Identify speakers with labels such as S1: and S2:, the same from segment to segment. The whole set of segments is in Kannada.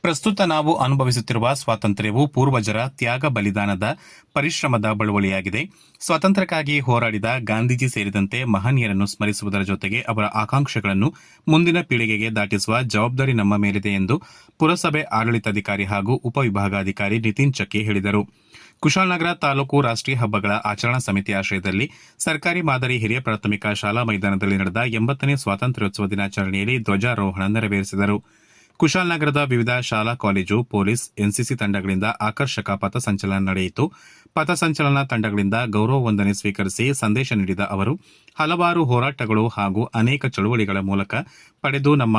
S1: ಪ್ರಸ್ತುತ ನಾವು ಅನುಭವಿಸುತ್ತಿರುವ ಸ್ವಾತಂತ್ರ್ಯವು ಪೂರ್ವಜರ ತ್ಯಾಗ ಬಲಿದಾನದ ಪರಿಶ್ರಮದ ಬಳುವಳಿಯಾಗಿದೆ. ಸ್ವಾತಂತ್ರ್ಯಕ್ಕಾಗಿ ಹೋರಾಡಿದ ಗಾಂಧೀಜಿ ಸೇರಿದಂತೆ ಮಹನೀಯರನ್ನು ಸ್ಮರಿಸುವುದರ ಜೊತೆಗೆ ಅವರ ಆಕಾಂಕ್ಷೆಗಳನ್ನು ಮುಂದಿನ ಪೀಳಿಗೆಗೆ ದಾಟಿಸುವ ಜವಾಬ್ದಾರಿ ನಮ್ಮ ಮೇಲಿದೆ ಎಂದು ಪುರಸಭೆ ಆಡಳಿತಾಧಿಕಾರಿ ಹಾಗೂ ಉಪವಿಭಾಗಾಧಿಕಾರಿ ನಿತಿನ್ ಚಕ್ಕಿ ಹೇಳಿದರು. ಕುಶಾಲನಗರ ತಾಲೂಕು ರಾಷ್ಟ್ರೀಯ ಹಬ್ಬಗಳ ಆಚರಣಾ ಸಮಿತಿ ಆಶ್ರಯದಲ್ಲಿ ಸರ್ಕಾರಿ ಮಾದರಿ ಹಿರಿಯ ಪ್ರಾಥಮಿಕ ಶಾಲಾ ಮೈದಾನದಲ್ಲಿ ನಡೆದ 80ನೇ ಸ್ವಾತಂತ್ರ್ಯೋತ್ಸವ ದಿನಾಚರಣೆಯಲ್ಲಿ ಧ್ವಜಾರೋಹಣ ನೆರವೇರಿಸಿದರು. ಕುಶಾಲನಗರದ ವಿವಿಧ ಶಾಲಾ ಕಾಲೇಜು, ಪೊಲೀಸ್, ಎನ್ಸಿಸಿ ತಂಡಗಳಿಂದ ಆಕರ್ಷಕ ಪಥಸಂಚಲನ ನಡೆಯಿತು. ಪಥಸಂಚಲನ ತಂಡಗಳಿಂದ ಗೌರವ ವಂದನೆ ಸ್ವೀಕರಿಸಿ ಸಂದೇಶ ನೀಡಿದ ಅವರು, ಹಲವಾರು ಹೋರಾಟಗಳು ಹಾಗೂ ಅನೇಕ ಚಳುವಳಿಗಳ ಮೂಲಕ ಪಡೆದು ನಮ್ಮ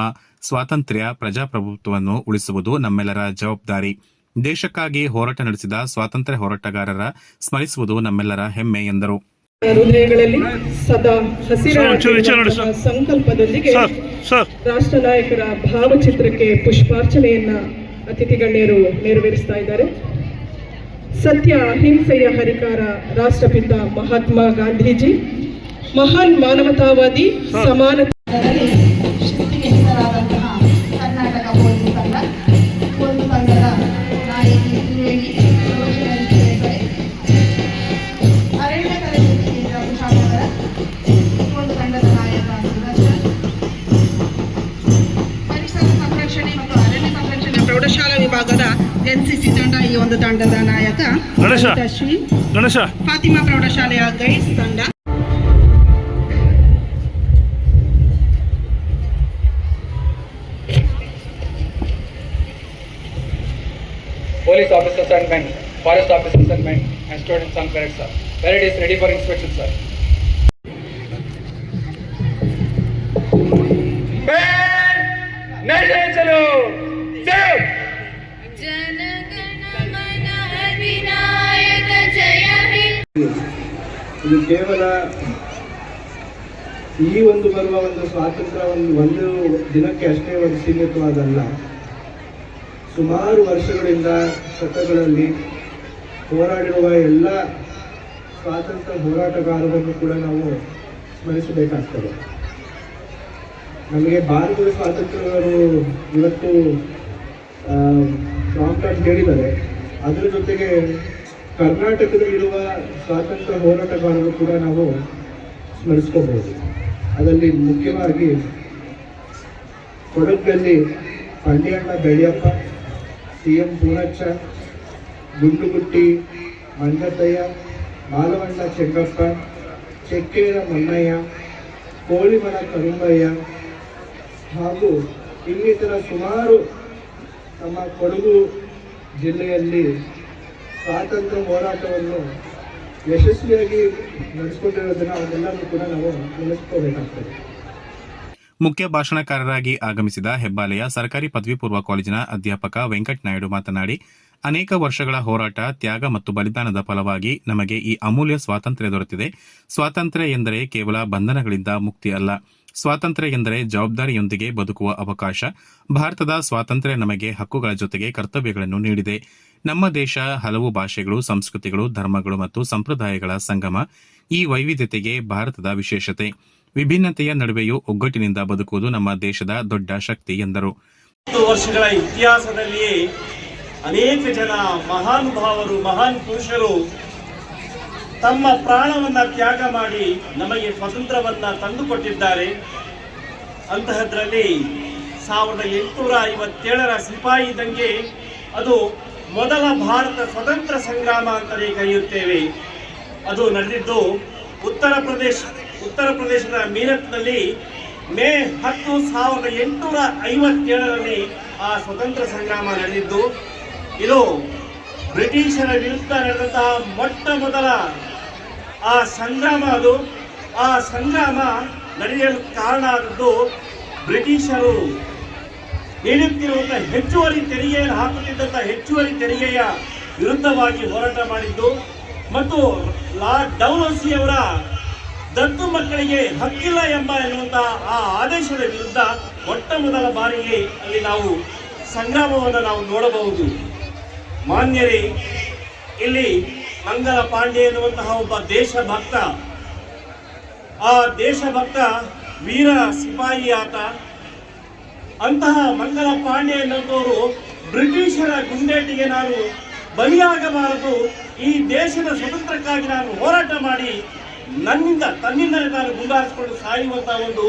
S1: ಸ್ವಾತಂತ್ರ್ಯ, ಪ್ರಜಾಪ್ರಭುತ್ವವನ್ನು ಉಳಿಸುವುದು ನಮ್ಮೆಲ್ಲರ ಜವಾಬ್ದಾರಿ. ದೇಶಕ್ಕಾಗಿ ಹೋರಾಟ ನಡೆಸಿದ ಸ್ವಾತಂತ್ರ್ಯ ಹೋರಾಟಗಾರರ ಸ್ಮರಿಸುವುದು ನಮ್ಮೆಲ್ಲರ ಹೆಮ್ಮೆ ಎಂದರು.
S2: ಹೃದಯಗಳಲ್ಲಿ ಸದಾ ಹಸಿರಾದ ಸಂಕಲ್ಪದೊಂದಿಗೆ ರಾಷ್ಟ್ರ ನಾಯಕರ ಭಾವಚಿತ್ರಕ್ಕೆ ಪುಷ್ಪಾರ್ಚನೆಯನ್ನ ಅತಿಥಿ ಗಣ್ಯರು ನೆರವೇರಿಸ್ತಾ ಇದ್ದಾರೆ. ಸತ್ಯ ಅಹಿಂಸೆಯ ಹರಿಕಾರ ರಾಷ್ಟ್ರಪಿತ ಮಹಾತ್ಮ ಗಾಂಧೀಜಿ, ಮಹಾನ್ ಮಾನವತಾವಾದಿ, ಸಮಾನತೆ
S3: ಕರ್ನಾಟಕ ಪೊಲೀಸ್ ತಂಡ ಒಂದು ತಂಡದ ನಾಯಕಿ ಅರಣ್ಯ ತರಬೇತಿ ಕೇಂದ್ರ ಕುಶಾಲನಗರ ಒಂದು ತಂಡದ ನಾಯಕ ಪರಿಸರ ಸಂರಕ್ಷಣೆ ಮತ್ತು ಅರಣ್ಯ ಸಂರಕ್ಷಣೆ ಪ್ರೌಢಶಾಲಾ ವಿಭಾಗದ ಎನ್ಸಿಸಿ ತಂಡ ಈ ಒಂದು ತಂಡದ ನಾಯಕ ಗಣೇಶ ಫಾತಿಮಾ ಪ್ರೌಢಶಾಲೆಯ ಗೈಡ್ಸ್ ತಂಡ.
S4: Police officers and men, forest officers and men, and students on parade, sir. Parade is ready for inspection, sir. Nation chalo, jai.
S5: Janagana mana adinayaka jaya he.
S6: ಇದು ಕೇವಲ ಈ ಒಂದು ಬರುವ ಒಂದು ಸ್ವಾತಂತ್ರ್ಯ ಒಂದು ದಿನಕ್ಕೆ ಅಷ್ಟೇ ಒಂದು ಸೀಮಿತವಾದಲ್ಲ. ಸುಮಾರು ವರ್ಷಗಳಿಂದ ಶತಗಳಲ್ಲಿ ಹೋರಾಡಿರುವ ಎಲ್ಲ ಸ್ವಾತಂತ್ರ್ಯ ಹೋರಾಟಗಾರರನ್ನು ಕೂಡ ನಾವು ಸ್ಮರಿಸಬೇಕಾಗ್ತದೆ. ನಮಗೆ ಭಾರತದ ಸ್ವಾತಂತ್ರ್ಯರು ಇವತ್ತು ಪ್ರಾಂಪ್ಟಾಗಿ ಹೇಳಿದ್ದಾರೆ. ಅದರ ಜೊತೆಗೆ ಕರ್ನಾಟಕದಲ್ಲಿರುವ ಸ್ವಾತಂತ್ರ್ಯ ಹೋರಾಟಗಾರರು ಕೂಡ ನಾವು ಸ್ಮರಿಸ್ಕೋಬಹುದು. ಅದರಲ್ಲಿ ಮುಖ್ಯವಾಗಿ ಕೊಡಗಿನಲ್ಲಿ ಪಂಡ್ಯಣ್ಣ ಬೆಳ್ಯಪ್ಪ, CM ಪೂನಚ್ಚ, ಗುಂಡುಗುಟ್ಟಿ ಮಂಜತಯ್ಯ, ಮಾಲವಣ್ಣ ಚೆಂಗಪ್ಪ, ಚೆಕ್ಕೇರ ಮನ್ನಯ್ಯ, ಕೋಳಿಮನ ಕರುಂಬಯ್ಯ ಹಾಗೂ ಇನ್ನಿತರ ಸುಮಾರು ನಮ್ಮ ಕೊಡಗು ಜಿಲ್ಲೆಯಲ್ಲಿ ಸ್ವಾತಂತ್ರ್ಯ ಹೋರಾಟವನ್ನು ಯಶಸ್ವಿಯಾಗಿ ನಡೆಸಿಕೊಂಡಿರೋದನ್ನು ಅವನ್ನೆಲ್ಲರೂ ಕೂಡ ನಾವು ನೆನೆಸ್ಕೋಬೇಕಾಗ್ತದೆ.
S1: ಮುಖ್ಯ ಭಾಷಣಕಾರರಾಗಿ ಆಗಮಿಸಿದ ಹೆಬ್ಬಾಲೆಯ ಸರ್ಕಾರಿ ಪದವಿ ಪೂರ್ವ ಕಾಲೇಜಿನ ಅಧ್ಯಾಪಕ ವೆಂಕಟ ನಾಯ್ಡು ಮಾತನಾಡಿ, ಅನೇಕ ವರ್ಷಗಳ ಹೋರಾಟ, ತ್ಯಾಗ ಮತ್ತು ಬಲಿದಾನದ ಫಲವಾಗಿ ನಮಗೆ ಈ ಅಮೂಲ್ಯ ಸ್ವಾತಂತ್ರ್ಯ ದೊರೆತಿದೆ. ಸ್ವಾತಂತ್ರ್ಯ ಎಂದರೆ ಕೇವಲ ಬಂಧನಗಳಿಂದ ಮುಕ್ತಿ ಅಲ್ಲ, ಸ್ವಾತಂತ್ರ್ಯ ಎಂದರೆ ಜವಾಬ್ದಾರಿಯೊಂದಿಗೆ ಬದುಕುವ ಅವಕಾಶ. ಭಾರತದ ಸ್ವಾತಂತ್ರ್ಯ ನಮಗೆ ಹಕ್ಕುಗಳ ಜೊತೆಗೆ ಕರ್ತವ್ಯಗಳನ್ನು ನೀಡಿದೆ. ನಮ್ಮ ದೇಶ ಹಲವು ಭಾಷೆಗಳು, ಸಂಸ್ಕೃತಿಗಳು, ಧರ್ಮಗಳು ಮತ್ತು ಸಂಪ್ರದಾಯಗಳ ಸಂಗಮ. ಈ ವೈವಿಧ್ಯತೆಗೆ ಭಾರತದ ವಿಶೇಷತೆ. ವಿಭಿನ್ನತೆಯ ನಡುವೆಯೂ ಒಗ್ಗಟ್ಟಿನಿಂದ ಬದುಕುವುದು ನಮ್ಮ ದೇಶದ ದೊಡ್ಡ ಶಕ್ತಿ ಎಂದರು.
S7: ವರ್ಷಗಳ ಇತಿಹಾಸದಲ್ಲಿಯೇ ಅನೇಕ ಜನ ಮಹಾನುಭಾವರು, ಮಹಾನ್ ಪುರುಷರು ತಮ್ಮ ಪ್ರಾಣವನ್ನ ತ್ಯಾಗ ಮಾಡಿ ನಮಗೆ ಸ್ವಾತಂತ್ರ್ಯವನ್ನ ತಂದುಕೊಟ್ಟಿದ್ದಾರೆ. ಅಂತಹದ್ರಲ್ಲಿ 1857ರ ಸಿಪಾಯಿ ದಂಗೆ ಅದು ಮೊದಲ ಭಾರತ ಸ್ವತಂತ್ರ ಸಂಗ್ರಾಮ ಅಂತಲೇ ಕರೆಯುತ್ತೇವೆ. ಅದು ನಡೆದಿದ್ದು ಉತ್ತರ ಪ್ರದೇಶದ ಮೀರತ್ನಲ್ಲಿ ಮೇ 10, 1857ರಲ್ಲಿ ಆ ಸ್ವತಂತ್ರ ಸಂಗ್ರಾಮ ನಡೆದಿದ್ದು. ಇದು ಬ್ರಿಟಿಷರ ವಿರುದ್ಧ ನಡೆದಂತಹ ಮೊಟ್ಟ ಮೊದಲ ಆ ಸಂಗ್ರಾಮ. ಆ ಸಂಗ್ರಾಮ ನಡೆಯಲು ಕಾರಣ ಆದದ್ದು ಬ್ರಿಟಿಷರು ನೀಡುತ್ತಿರುವಂತಹ ಹೆಚ್ಚುವರಿ ತೆರಿಗೆಯನ್ನು ಹಾಕುತ್ತಿದ್ದಂತಹ ಹೆಚ್ಚುವರಿ ತೆರಿಗೆಯ ವಿರುದ್ಧವಾಗಿ ಹೋರಾಟ ಮಾಡಿದ್ದು ಮತ್ತು ಲಾರ್ಡ್ ಡೌಲೌಸಿ ಅವರ ದತ್ತು ಮಕ್ಕಳಿಗೆ ಹಕ್ಕಿಲ್ಲ ಎನ್ನುವಂತಹ ಆ ಆದೇಶದ ವಿರುದ್ಧ ಮೊಟ್ಟ ಮೊದಲ ಬಾರಿಗೆ ಅಲ್ಲಿ ನಾವು ಸಂಗ್ರಾಮವನ್ನು ನಾವು ನೋಡಬಹುದು. ಮಾನ್ಯರೇ, ಇಲ್ಲಿ ಮಂಗಲ ಪಾಂಡೆ ಎನ್ನುವಂತಹ ಒಬ್ಬ ದೇಶಭಕ್ತ, ಆ ದೇಶಭಕ್ತ ವೀರ ಸಿಪಾಯಿ ಆತ. ಅಂತಹ ಮಂಗಲ ಪಾಂಡೆ ಎನ್ನುವವರು ಬ್ರಿಟಿಷರ ಗುಂಡೇಟಿಗೆ ನಾನು ಬಲಿಯಾಗಬಾರದು, ಈ ದೇಶದ ಸ್ವತಂತ್ರಕ್ಕಾಗಿ ನಾನು ಹೋರಾಟ ಮಾಡಿ ತನ್ನಿಂದಲೇ ನಾನು ಗುಂಡಾರಿಸಿಕೊಂಡು ಸಾಯುವಂತಹ ಒಂದು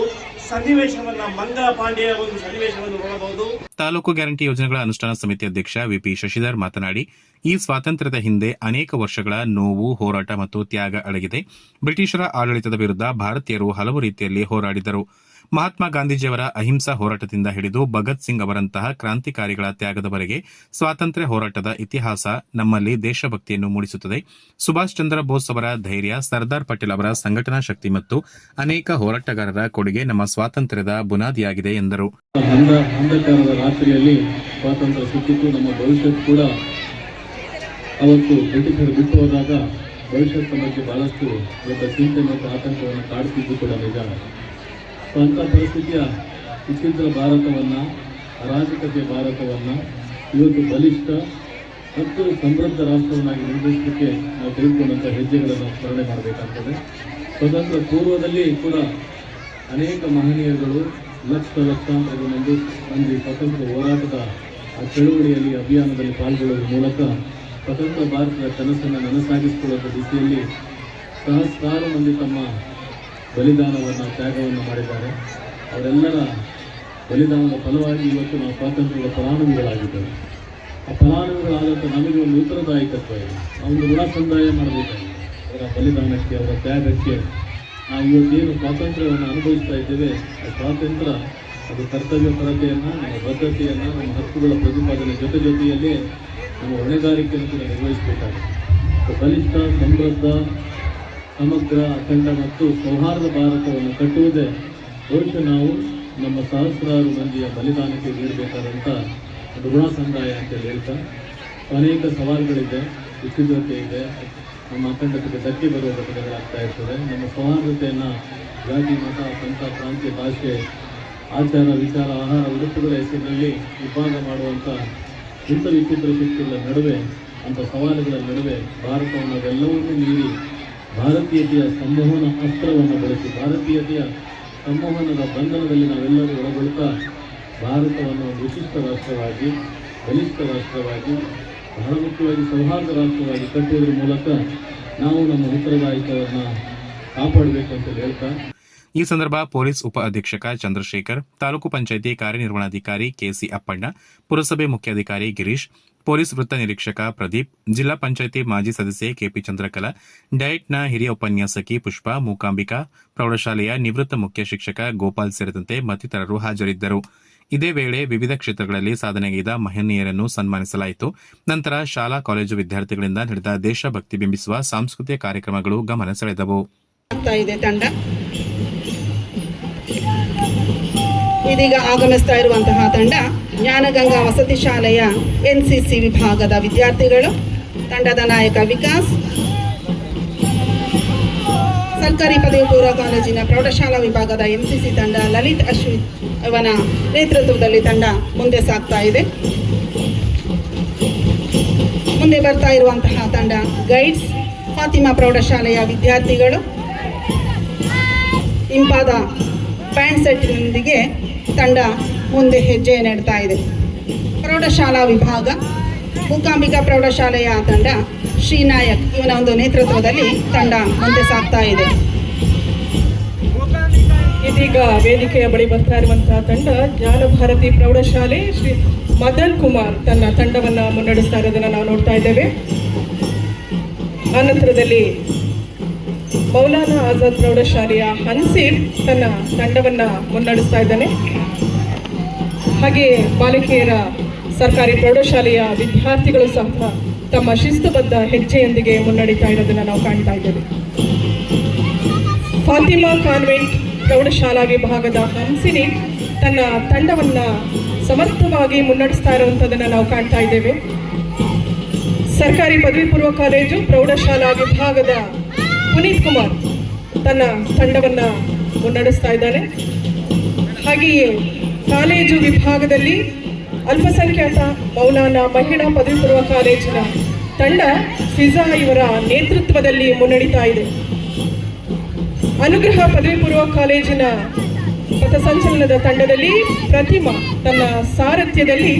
S7: ಸನ್ನಿವೇಶವನ್ನ ಮಂಗಲ ಪಾಂಡೆಯ ಒಂದು ಸನ್ನಿವೇಶವನ್ನು ನೋಡಬಹುದು.
S1: ತಾಲೂಕು ಗ್ಯಾರಂಟಿ ಯೋಜನೆಗಳ ಅನುಷ್ಠಾನ ಸಮಿತಿ ಅಧ್ಯಕ್ಷ ವಿಪಿ ಶಶಿಧರ್ ಮಾತನಾಡಿ, ಈ ಸ್ವಾತಂತ್ರ್ಯದ ಹಿಂದೆ ಅನೇಕ ವರ್ಷಗಳ ನೋವು, ಹೋರಾಟ ಮತ್ತು ತ್ಯಾಗ ಅಡಗಿದೆ. ಬ್ರಿಟಿಷರ ಆಡಳಿತದ ವಿರುದ್ಧ ಭಾರತೀಯರು ಹಲವು ರೀತಿಯಲ್ಲಿ ಹೋರಾಡಿದರು. ಮಹಾತ್ಮ ಗಾಂಧೀಜಿಯವರ ಅಹಿಂಸಾ ಹೋರಾಟದಿಂದ ಹಿಡಿದು ಭಗತ್ ಸಿಂಗ್ ಅವರಂತಹ ಕ್ರಾಂತಿಕಾರಿಗಳ ತ್ಯಾಗದವರೆಗೆ ಸ್ವಾತಂತ್ರ್ಯ ಹೋರಾಟದ ಇತಿಹಾಸ ನಮ್ಮಲ್ಲಿ ದೇಶಭಕ್ತಿಯನ್ನು ಮೂಡಿಸುತ್ತದೆ. ಸುಭಾಷ್ ಚಂದ್ರ ಬೋಸ್ ಅವರ ಧೈರ್ಯ, ಸರ್ದಾರ್ ಪಟೇಲ್ ಅವರ ಸಂಘಟನಾ ಶಕ್ತಿ ಮತ್ತು ಅನೇಕ ಹೋರಾಟಗಾರರ ಕೊಡುಗೆ ನಮ್ಮ ಸ್ವಾತಂತ್ರ್ಯದ ಬುನಾದಿಯಾಗಿದೆ ಎಂದರು.
S8: ಅಂಧಕಾರದ ರಾತ್ರಿಯಲ್ಲಿ ಸ್ವಾತಂತ್ರ್ಯ ಸಿಕ್ಕಿತ್ತು. ನಮ್ಮ ಭವಿಷ್ಯತ್ ಕೂಡ ಅವತ್ತು ಬ್ರಿಟಿಷರು ಬಿಟ್ಟು ಹೋದಾಗ ಭವಿಷ್ಯದ ಬಗ್ಗೆ ಬಹಳಷ್ಟು ದೊಡ್ಡ ಚಿಂತೆ ಮತ್ತು ಆತಂಕವನ್ನು ಕಾಡುತ್ತಿದ್ದು ಕೂಡ ನಿಜ. ಸ್ವಂತ ಪರಿಸ್ಥಿತಿಯ ಇತ್ತೀಚಿನ ಭಾರತವನ್ನು, ಅರಾಜಕತೆಯ ಭಾರತವನ್ನು ಇವತ್ತು ಬಲಿಷ್ಠ ಮತ್ತು ಸಮೃದ್ಧ ರಾಷ್ಟ್ರವನ್ನಾಗಿ ನಿರ್ಮಿಸಲಿಕ್ಕೆ ನಾವು ತೆಗೆದುಕೊಂಡಂಥ ಹೆಜ್ಜೆಗಳನ್ನು ಸ್ಮರಣೆ ಮಾಡಬೇಕಾಗ್ತದೆ. ಸ್ವತಂತ್ರ ಪೂರ್ವದಲ್ಲಿ ಕೂಡ ಅನೇಕ ಮಹನೀಯರುಗಳು ಲಕ್ಷಾಂತರ ಮಂದಿ ಸ್ವತಂತ್ರ ಹೋರಾಟದ ಆ ಚಳುವಳಿಯಲ್ಲಿ, ಅಭಿಯಾನದಲ್ಲಿ ಪಾಲ್ಗೊಳ್ಳುವ ಮೂಲಕ ಸ್ವತಂತ್ರ ಭಾರತದ ಕನಸನ್ನು ನನಸಾಗಿಸಿಕೊಳ್ಳುವ ದಿಸೆಯಲ್ಲಿ ಸಹಸ್ರಾರು ಮಂದಿ ತಮ್ಮ ಬಲಿದಾನವನ್ನು, ತ್ಯಾಗವನ್ನು ಮಾಡಿದ್ದಾರೆ. ಅವರೆಲ್ಲರ ಬಲಿದಾನದ ಫಲವಾಗಿ ಇವತ್ತು ನಾವು ಸ್ವಾತಂತ್ರ್ಯದ ಫಲಾನುಭವಿಗಳಾಗಿದ್ದೇವೆ. ಆ ಫಲಾನುಭವಿಗಳಾದಂಥ ನಮಗೆ ಒಂದು ಉತ್ತರದಾಯಿಕತ್ವ ಇದೆ. ನಾವೊಂದು ಋಣ ಸಂದಾಯ ಮಾಡಬೇಕಾಗಿದೆ. ಅವರ ಬಲಿದಾನಕ್ಕೆ, ಅವರ ತ್ಯಾಗಕ್ಕೆ ನಾವು ಇವತ್ತೇನು ಸ್ವಾತಂತ್ರ್ಯವನ್ನು ಅನುಭವಿಸ್ತಾ ಇದ್ದೇವೆ, ಆ ಸ್ವಾತಂತ್ರ್ಯ ಅದು ಕರ್ತವ್ಯ ಪರತೆಯನ್ನು, ನಮ್ಮ ಬದ್ಧತೆಯನ್ನು, ನಮ್ಮ ಹಕ್ಕುಗಳ ಪ್ರತಿಪಾದನೆ ಜೊತೆಯಲ್ಲಿ ನಮ್ಮ ಹೊಣೆಗಾರಿಕೆಯನ್ನು ಕೂಡ ನಿರ್ವಹಿಸಬೇಕಾಗಿದೆ. ಬಲಿಷ್ಠ, ಸಮೃದ್ಧ, ಸಮಗ್ರ, ಅಖಂಡ ಮತ್ತು ಸೌಹಾರ್ದ ಭಾರತವನ್ನು ಕಟ್ಟುವುದೇ ಬಹುಶಃ ನಾವು ನಮ್ಮ ಸಹಸ್ರಾರು ಮಂದಿಯ ಬಲಿದಾನಕ್ಕೆ ನೀಡಬೇಕಾದಂಥ ಒಂದು ಋಣ ಸಂದಾಯ ಅಂತೇಳಿ ಹೇಳ್ತಾ, ಅನೇಕ ಸವಾಲುಗಳಿದೆ, ವಿಚಿತ್ರತೆ ಇದೆ, ನಮ್ಮ ಅಖಂಡತೆಗೆ ಧಕ್ಕೆ ಬರುವ ಘಟನೆಗಳಾಗ್ತಾ ಇರ್ತದೆ. ನಮ್ಮ ಸೌಹಾರ್ದತೆಯನ್ನು ಜಾತಿ, ಮತ, ಪಂಥ, ಪ್ರಾಂತ್ಯ, ಭಾಷೆ, ಆಚಾರ, ವಿಚಾರ, ಆಹಾರ, ಉಡುಪುಗಳ ಹೆಸರಿನಲ್ಲಿ ವಿಭಾಗ ಮಾಡುವಂಥ ಇಂಥ ವಿಚಿತ್ರ ಶಕ್ತಿಗಳ ನಡುವೆ, ಅಂಥ ಸವಾಲುಗಳ ನಡುವೆ ಭಾರತವನ್ನು ಅವೆಲ್ಲವನ್ನೂ ಮೀರಿ ಭಾರತೀಯತೆಯ ಸಂವಹನ ಅಸ್ತ್ರವನ್ನು ಬಳಸಿ, ಭಾರತೀಯತೆಯ ಸಂವಹನದ ಬಂಧನದಲ್ಲಿ ನಾವೆಲ್ಲರೂ ಒಳಗೊಳ್ತಾ ಭಾರತವನ್ನು ವಿಶಿಷ್ಟ ರಾಷ್ಟ್ರವಾಗಿ, ಬಲಿಷ್ಠ ರಾಷ್ಟ್ರವಾಗಿ, ಬಹಳ ಮುಖ್ಯವಾಗಿ ಸೌಹಾರ್ದ ರಾಷ್ಟ್ರವಾಗಿ ಕಟ್ಟುವುದರ ಮೂಲಕ ನಾವು ನಮ್ಮ ಉತ್ತರದಾಯಿತ್ವವನ್ನು ಕಾಪಾಡಬೇಕು ಅಂತ ಹೇಳ್ತಾ,
S1: ಈ ಸಂದರ್ಭ ಪೊಲೀಸ್ ಉಪ ಅಧೀಕ್ಷಕ ಚಂದ್ರಶೇಖರ್, ತಾಲೂಕು ಪಂಚಾಯಿತಿ ಕಾರ್ಯನಿರ್ವಹಣಾಧಿಕಾರಿ ಕೆಸಿ ಅಪ್ಪಣ್ಣ, ಪುರಸಭೆ ಮುಖ್ಯಾಧಿಕಾರಿ ಗಿರೀಶ್, ಪೊಲೀಸ್ ವೃತ್ತ ನಿರೀಕ್ಷಕ ಪ್ರದೀಪ್, ಜಿಲ್ಲಾ ಪಂಚಾಯಿತಿ ಮಾಜಿ ಸದಸ್ಯೆ ಕೆಪಿ ಚಂದ್ರಕಲಾ, ಡಯಟ್ನ ಹಿರಿಯ ಉಪನ್ಯಾಸಕಿ ಪುಷ್ಪ, ಮೂಕಾಂಬಿಕಾ, ಪ್ರೌಢಶಾಲೆಯ ನಿವೃತ್ತ ಮುಖ್ಯ ಶಿಕ್ಷಕ ಗೋಪಾಲ್ ಸೇರಿದಂತೆ ಮತ್ತಿತರರು ಹಾಜರಿದ್ದರು. ಇದೇ ವೇಳೆ ವಿವಿಧ ಕ್ಷೇತ್ರಗಳಲ್ಲಿ ಸಾಧನೆಗೈದ ಮಹನೀಯರನ್ನು ಸನ್ಮಾನಿಸಲಾಯಿತು. ನಂತರ ಶಾಲಾ ಕಾಲೇಜು ವಿದ್ಯಾರ್ಥಿಗಳಿಂದ ನಡೆದ ದೇಶಭಕ್ತಿ ಬಿಂಬಿಸುವ ಸಾಂಸ್ಕೃತಿಕ ಕಾರ್ಯಕ್ರಮಗಳು ಗಮನ ಸೆಳೆದವು.
S3: ಇದೀಗ ಆಗಮಿಸ್ತಾ ಇರುವಂತಹ ತಂಡ ಜ್ಞಾನಗಂಗಾ ವಸತಿ ಶಾಲೆಯ ಎನ್ಸಿಸಿ ವಿಭಾಗದ ವಿದ್ಯಾರ್ಥಿಗಳು. ತಂಡದ ನಾಯಕ ವಿಕಾಸ್, ಸರ್ಕಾರಿ ಪದವಿ ಪೂರ್ವ ಕಾಲೇಜಿನ ಪ್ರೌಢಶಾಲಾ ವಿಭಾಗದ ಎನ್ಸಿಸಿ ತಂಡ ಲಲಿತ್ ಅಶ್ವಿತ್ ಅವನ ನೇತೃತ್ವದಲ್ಲಿ ತಂಡ ಮುಂದೆ ಸಾಗ್ತಾ ಇದೆ. ಮುಂದೆ ಬರ್ತಾ ಇರುವಂತಹ ತಂಡ ಗೈಡ್ಸ್ ಫಾತಿಮಾ ಪ್ರೌಢಶಾಲೆಯ ವಿದ್ಯಾರ್ಥಿಗಳು. ಇಂಪಾದ ಪ್ಯಾಂಟ್ ಸೆಟ್ನೊಂದಿಗೆ ತಂಡ ಮುಂದೆ ಹೆಜ್ಜೆ ನೆಡ್ತಾ ಇದೆ. ಪ್ರೌಢಶಾಲಾ ವಿಭಾಗ ಮೂಕಾಂಬಿಕಾ ಪ್ರೌಢಶಾಲೆಯ ತಂಡ ಶ್ರೀನಾಯಕ್ ಇವನ ಒಂದು ನೇತೃತ್ವದಲ್ಲಿ ತಂಡ ಮುಂದೆ ಸಾಗ್ತಾ ಇದೆ.
S2: ಇದೀಗ ವೇದಿಕೆಯ ಬಳಿ ಬರ್ತಾ ಇರುವಂತಹ ತಂಡ ಜ್ಞಾನಭಾರತಿ ಪ್ರೌಢಶಾಲೆ ಶ್ರೀ ಮದನ್ ಕುಮಾರ್ ತನ್ನ ತಂಡವನ್ನು ಮುನ್ನಡೆಸ್ತಾ ಇರೋದನ್ನು ನಾವು ನೋಡ್ತಾ ಇದ್ದೇವೆ. ಆನಂತರದಲ್ಲಿ ಮೌಲಾನಾ ಆಜಾದ್ ಪ್ರೌಢಶಾಲೆಯ ಹನ್ಸೀರ್ ತನ್ನ ತಂಡವನ್ನು ಮುನ್ನಡೆಸ್ತಾ ಇದ್ದಾನೆ. ಹಾಗೆ ಬಾಲಕಿಯರ ಸರ್ಕಾರಿ ಪ್ರೌಢಶಾಲೆಯ ವಿದ್ಯಾರ್ಥಿಗಳು ಸಹ ತಮ್ಮ ಶಿಸ್ತುಬದ್ಧ ಹೆಜ್ಜೆಯೊಂದಿಗೆ ಮುನ್ನಡೀತಾ ಇರೋದನ್ನು ನಾವು ಕಾಣ್ತಾ ಇದ್ದೇವೆ. ಫಾತಿಮಾ ಕಾನ್ವೆಂಟ್ ಪ್ರೌಢಶಾಲಾ ವಿಭಾಗದ ಹಂಸಿನಿ ತನ್ನ ತಂಡವನ್ನು ಸಮರ್ಥವಾಗಿ ಮುನ್ನಡೆಸ್ತಾ ಇರುವಂಥದ್ದನ್ನು ನಾವು ಕಾಣ್ತಾ ಇದ್ದೇವೆ. ಸರ್ಕಾರಿ ಪದವಿ ಪೂರ್ವ ಕಾಲೇಜು ಪ್ರೌಢಶಾಲಾ ವಿಭಾಗದ ಪುನೀತ್ ಕುಮಾರ್ ತನ್ನ ತಂಡವನ್ನು ಮುನ್ನಡೆಸ್ತಾ ಇದ್ದಾನೆ. ಹಾಗೆಯೇ ಕಾಲೇಜು ವಿಭಾಗದಲ್ಲಿ ಅಲ್ಪಸಂಖ್ಯಾತ ಮೌಲಾನಾ ಮಹಿಳಾ ಪದವಿ ಪೂರ್ವ ಕಾಲೇಜಿನ ತಂಡ ಫಿಜಾ ಇವರ ನೇತೃತ್ವದಲ್ಲಿ ಮುನ್ನಡೀತಾ ಇದೆ. ಅನುಗ್ರಹ ಪದವಿ ಪೂರ್ವ ಕಾಲೇಜಿನ ಪಥಸಂಚಲನದ ತಂಡದಲ್ಲಿ ಪ್ರತಿಮಾ ತನ್ನ ಸಾರಥ್ಯದಲ್ಲಿ